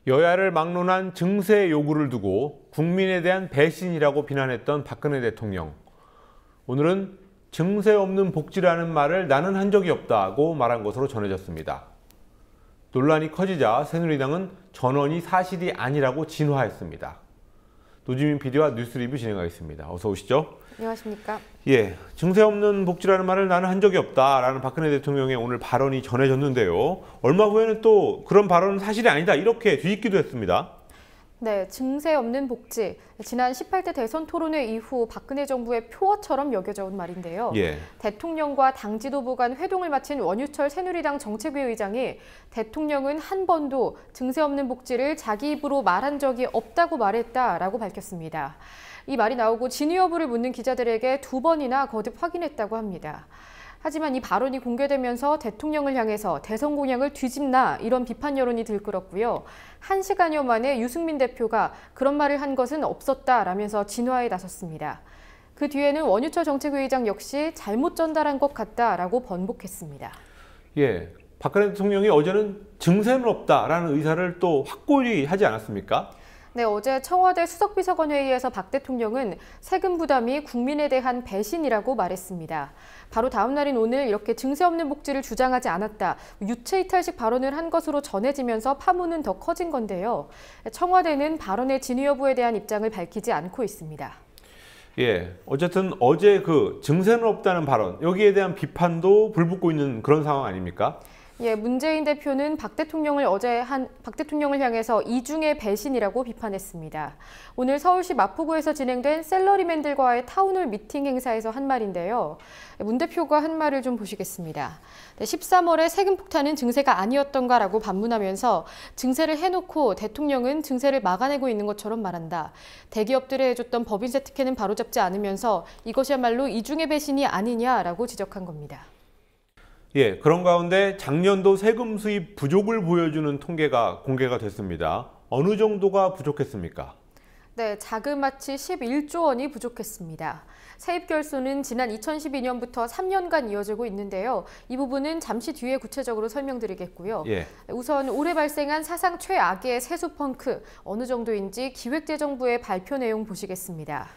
여야를 막론한 증세 요구를 두고 국민에 대한 배신이라고 비난했던 박근혜 대통령. 오늘은 증세 없는 복지라는 말을 나는 한 적이 없다고 말한 것으로 전해졌습니다. 논란이 커지자 새누리당은 전원이 사실이 아니라고 진화했습니다. 노지민 PD와 뉴스 리뷰 진행하겠습니다. 어서 오시죠. 안녕하십니까. 증세 없는 복지라는 말을 나는 한 적이 없다라는 박근혜 대통령의 오늘 발언이 전해졌는데요. 얼마 후에는 또 그런 발언은 사실이 아니다 이렇게 뒤집기도 했습니다. 네, 증세 없는 복지. 지난 18대 대선 토론회 이후 박근혜 정부의 표어처럼 여겨져 온 말인데요. 대통령과 당 지도부 간 회동을 마친 원유철 새누리당 정책위 의장이 대통령은 한 번도 증세 없는 복지를 자기 입으로 말한 적이 없다고 말했다라고 밝혔습니다. 이 말이 나오고 진위 여부를 묻는 기자들에게 2번이나 거듭 확인했다고 합니다. 하지만 이 발언이 공개되면서 대통령을 향해서 대선 공약을 뒤집나 이런 비판 여론이 들끓었고요. 1시간여 만에 유승민 대표가 그런 말을 한 것은 없었다라면서 진화에 나섰습니다. 그 뒤에는 원유철 정책위 의장 역시 잘못 전달한 것 같다라고 번복했습니다. 박근혜 대통령이 어제는 증세는 없다라는 의사를 또 확고히 하지 않았습니까? 네, 어제 청와대 수석비서관 회의에서 박 대통령은 세금 부담이 국민에 대한 배신이라고 말했습니다. 바로 다음 날인 오늘 이렇게 증세 없는 복지를 주장하지 않았다, 유체이탈식 발언을 한 것으로 전해지면서 파문은 더 커진 건데요. 청와대는 발언의 진위 여부에 대한 입장을 밝히지 않고 있습니다. 어쨌든 어제 그 증세는 없다는 발언, 여기에 대한 비판도 불붙고 있는 그런 상황 아닙니까? 문재인 대표는 박 대통령을 향해서 이중의 배신이라고 비판했습니다. 오늘 서울시 마포구에서 진행된 셀러리맨들과의 타운홀 미팅 행사에서 한 말인데요. 문 대표가 한 말을 좀 보시겠습니다. 13월에 세금 폭탄은 증세가 아니었던가라고 반문하면서 증세를 해놓고 대통령은 증세를 막아내고 있는 것처럼 말한다. 대기업들이 해줬던 법인세 특혜는 바로잡지 않으면서 이것이야말로 이중의 배신이 아니냐라고 지적한 겁니다. 그런 가운데 작년도 세금 수입 부족을 보여주는 통계가 공개가 됐습니다. 어느 정도가 부족했습니까? 네, 자그마치 11조 원이 부족했습니다. 세입 결손은 지난 2012년부터 3년간 이어지고 있는데요. 이 부분은 잠시 뒤에 구체적으로 설명드리겠고요. 우선 올해 발생한 사상 최악의 세수 펑크, 어느 정도인지 기획재정부의 발표 내용 보시겠습니다.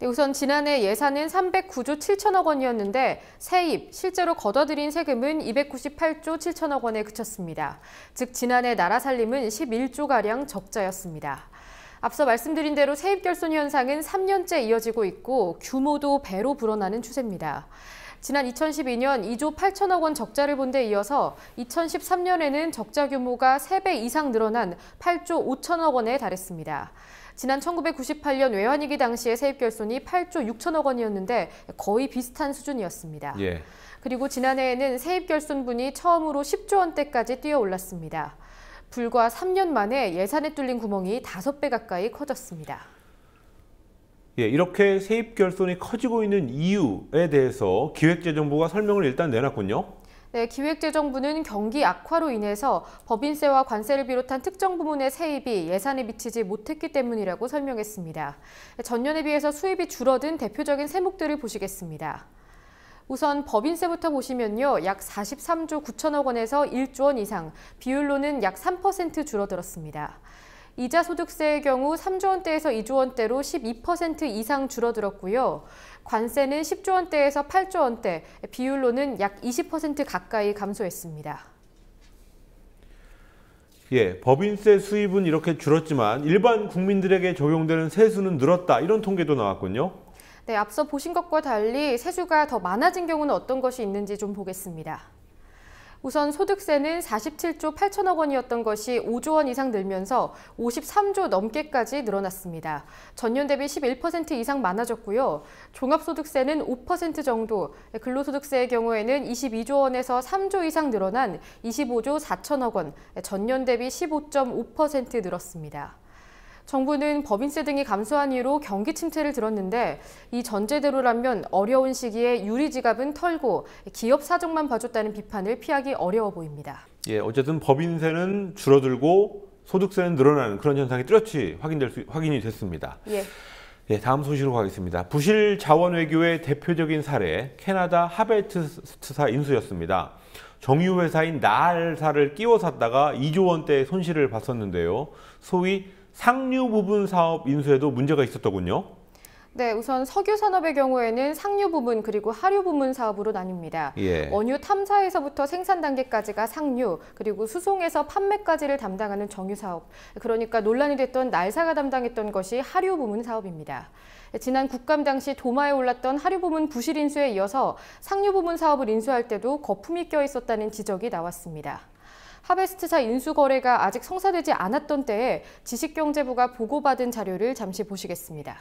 우선 지난해 예산은 309조 7천억 원이었는데 세입, 실제로 걷어들인 세금은 298조 7천억 원에 그쳤습니다. 즉 지난해 나라 살림은 11조가량 적자였습니다. 앞서 말씀드린 대로 세입 결손 현상은 3년째 이어지고 있고 규모도 배로 불어나는 추세입니다. 지난 2012년 2조 8천억 원 적자를 본 데 이어서 2013년에는 적자 규모가 3배 이상 늘어난 8조 5천억 원에 달했습니다. 지난 1998년 외환위기 당시의 세입 결손이 8조 6천억 원이었는데 거의 비슷한 수준이었습니다. 그리고 지난해에는 세입 결손분이 처음으로 10조 원대까지 뛰어올랐습니다. 불과 3년 만에 예산에 뚫린 구멍이 5배 가까이 커졌습니다. 이렇게 세입 결손이 커지고 있는 이유에 대해서 기획재정부가 설명을 일단 내놨군요. 네, 기획재정부는 경기 악화로 인해서 법인세와 관세를 비롯한 특정 부문의 세입이 예산에 미치지 못했기 때문이라고 설명했습니다. 전년에 비해서 수입이 줄어든 대표적인 세목들을 보시겠습니다. 우선 법인세부터 보시면요. 약 43조 9천억 원에서 1조 원 이상, 비율로는 약 3% 줄어들었습니다. 이자 소득세의 경우 3조 원대에서 2조 원대로 12% 이상 줄어들었고요. 관세는 10조 원대에서 8조 원대, 비율로는 약 20% 가까이 감소했습니다. 법인세 수입은 이렇게 줄었지만 일반 국민들에게 적용되는 세수는 늘었다, 이런 통계도 나왔군요. 네, 앞서 보신 것과 달리 세수가 더 많아진 경우는 어떤 것이 있는지 좀 보겠습니다. 우선 소득세는 47조 8천억 원이었던 것이 5조 원 이상 늘면서 53조 넘게까지 늘어났습니다. 전년 대비 11% 이상 많아졌고요. 종합소득세는 5% 정도, 근로소득세의 경우에는 22조 원에서 3조 이상 늘어난 25조 4천억 원, 전년 대비 15.5% 늘었습니다. 정부는 법인세 등이 감소한 이유로 경기 침체를 들었는데 이 전제대로라면 어려운 시기에 유리지갑은 털고 기업 사정만 봐줬다는 비판을 피하기 어려워 보입니다. 어쨌든 법인세는 줄어들고 소득세는 늘어나는 그런 현상이 뚜렷이 확인이 됐습니다. 다음 소식으로 가겠습니다. 부실 자원 외교의 대표적인 사례, 캐나다 하베스트사 인수였습니다. 정유회사인 나알사를 끼워 샀다가 2조 원대의 손실을 봤었는데요. 소위 상류 부분 사업 인수에도 문제가 있었더군요. 네, 우선 석유 산업의 경우에는 상류 부문 그리고 하류 부문 사업으로 나뉩니다. 예. 원유 탐사에서부터 생산 단계까지가 상류, 그리고 수송에서 판매까지를 담당하는 정유 사업. 그러니까 논란이 됐던 날사가 담당했던 것이 하류 부문 사업입니다. 지난 국감 당시 도마에 올랐던 하류 부문 부실 인수에 이어서 상류 부문 사업을 인수할 때도 거품이 껴 있었다는 지적이 나왔습니다. 하베스트사 인수 거래가 아직 성사되지 않았던 때에 지식경제부가 보고받은 자료를 잠시 보시겠습니다.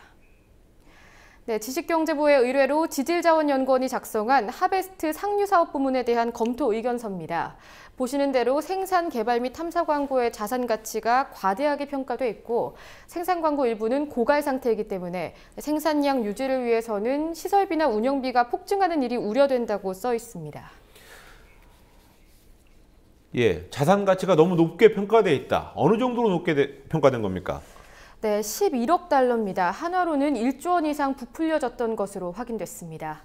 네, 지식경제부의 의뢰로 지질자원연구원이 작성한 하베스트 상류사업 부문에 대한 검토 의견서입니다. 보시는 대로 생산, 개발 및 탐사 광고의 자산 가치가 과대하게 평가돼 있고 생산 광고 일부는 고갈 상태이기 때문에 생산량 유지를 위해서는 시설비나 운영비가 폭증하는 일이 우려된다고 써 있습니다. 예, 자산 가치가 너무 높게 평가돼 있다. 어느 정도로 높게 평가된 겁니까? 네, 11억 달러입니다. 한화로는 1조 원 이상 부풀려졌던 것으로 확인됐습니다.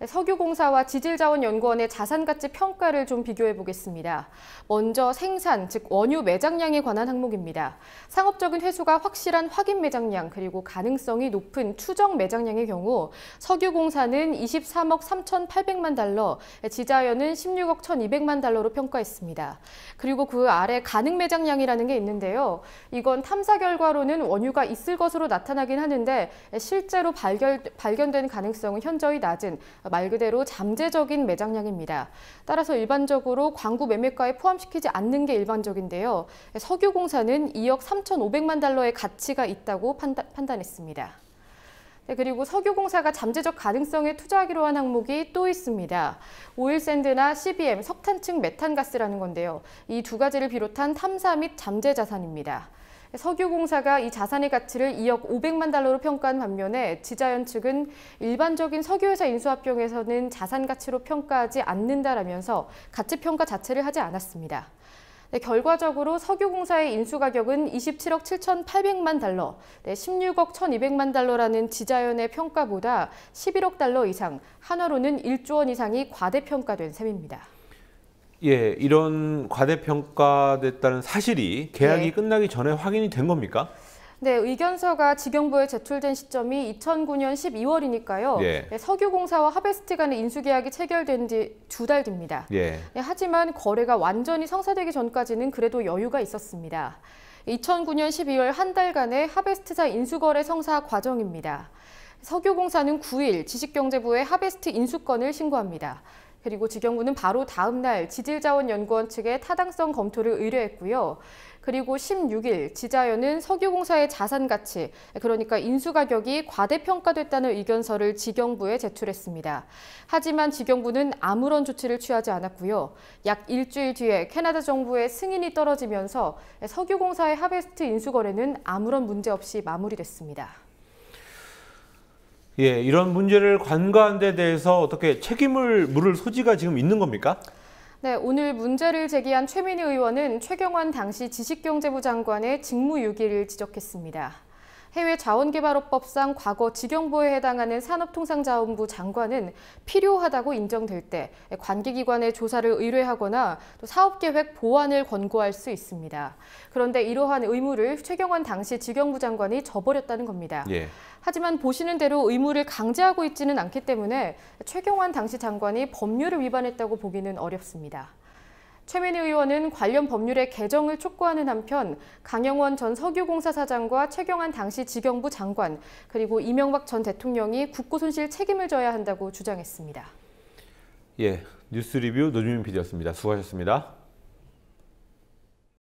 석유공사와 지질자원연구원의 자산가치 평가를 좀 비교해 보겠습니다. 먼저 생산, 즉 원유 매장량에 관한 항목입니다. 상업적인 회수가 확실한 확인 매장량 그리고 가능성이 높은 추정 매장량의 경우 석유공사는 23억 3,800만 달러, 지자연은 16억 1,200만 달러로 평가했습니다. 그리고 그 아래 가능 매장량이라는 게 있는데요. 이건 탐사 결과로는 원유가 있을 것으로 나타나긴 하는데 실제로 발견된 가능성은 현저히 낮은 말 그대로 잠재적인 매장량입니다. 따라서 일반적으로 광구 매매가에 포함시키지 않는 게 일반적인데요. 석유공사는 2억 3,500만 달러의 가치가 있다고 판단했습니다. 네, 그리고 석유공사가 잠재적 가능성에 투자하기로 한 항목이 또 있습니다. 오일샌드나 CBM, 석탄층 메탄가스라는 건데요. 이 두 가지를 비롯한 탐사 및 잠재 자산입니다. 석유공사가 이 자산의 가치를 2억 500만 달러로 평가한 반면에 지자연 측은 일반적인 석유회사 인수합병에서는 자산 가치로 평가하지 않는다라면서 가치 평가 자체를 하지 않았습니다. 네, 결과적으로 석유공사의 인수가격은 27억 7,800만 달러, 16억 1,200만 달러라는 지자연의 평가보다 11억 달러 이상, 한화로는 1조 원 이상이 과대평가된 셈입니다. 예, 이런 과대평가됐다는 사실이 계약이 끝나기 전에 확인이 된 겁니까? 네, 의견서가 지경부에 제출된 시점이 2009년 12월이니까요. 예. 석유공사와 하베스트 간의 인수계약이 체결된 지 2달 뒤입니다. 예. 하지만 거래가 완전히 성사되기 전까지는 그래도 여유가 있었습니다. 2009년 12월 한 달간의 하베스트사 인수거래 성사 과정입니다. 석유공사는 9일 지식경제부에 하베스트 인수건을 신고합니다. 그리고 지경부는 바로 다음 날 지질자원연구원 측에 타당성 검토를 의뢰했고요. 그리고 16일 지자연은 석유공사의 자산 가치, 그러니까 인수가격이 과대평가됐다는 의견서를 지경부에 제출했습니다. 하지만 지경부는 아무런 조치를 취하지 않았고요. 약 일주일 뒤에 캐나다 정부의 승인이 떨어지면서 석유공사의 하베스트 인수거래는 아무런 문제 없이 마무리됐습니다. 예, 이런 문제를 관가한 데 대해서 어떻게 책임을 물을 소지가 지금 있는 겁니까? 네, 오늘 문제를 제기한 최민희 의원은 최경환 당시 지식경제부 장관의 직무유기를 지적했습니다. 해외자원개발업법상 과거 지경부에 해당하는 산업통상자원부 장관은 필요하다고 인정될 때 관계기관의 조사를 의뢰하거나 또 사업계획 보완을 권고할 수 있습니다. 그런데 이러한 의무를 최경환 당시 지경부 장관이 저버렸다는 겁니다. 예. 하지만 보시는 대로 의무를 강제하고 있지는 않기 때문에 최경환 당시 장관이 법률을 위반했다고 보기는 어렵습니다. 최민희 의원은 관련 법률의 개정을 촉구하는 한편 강영원 전 석유공사 사장과 최경환 당시 지경부 장관 그리고 이명박 전 대통령이 국고 손실 책임을 져야 한다고 주장했습니다. 예, 뉴스 리뷰 노주민 PD였습니다. 수고하셨습니다.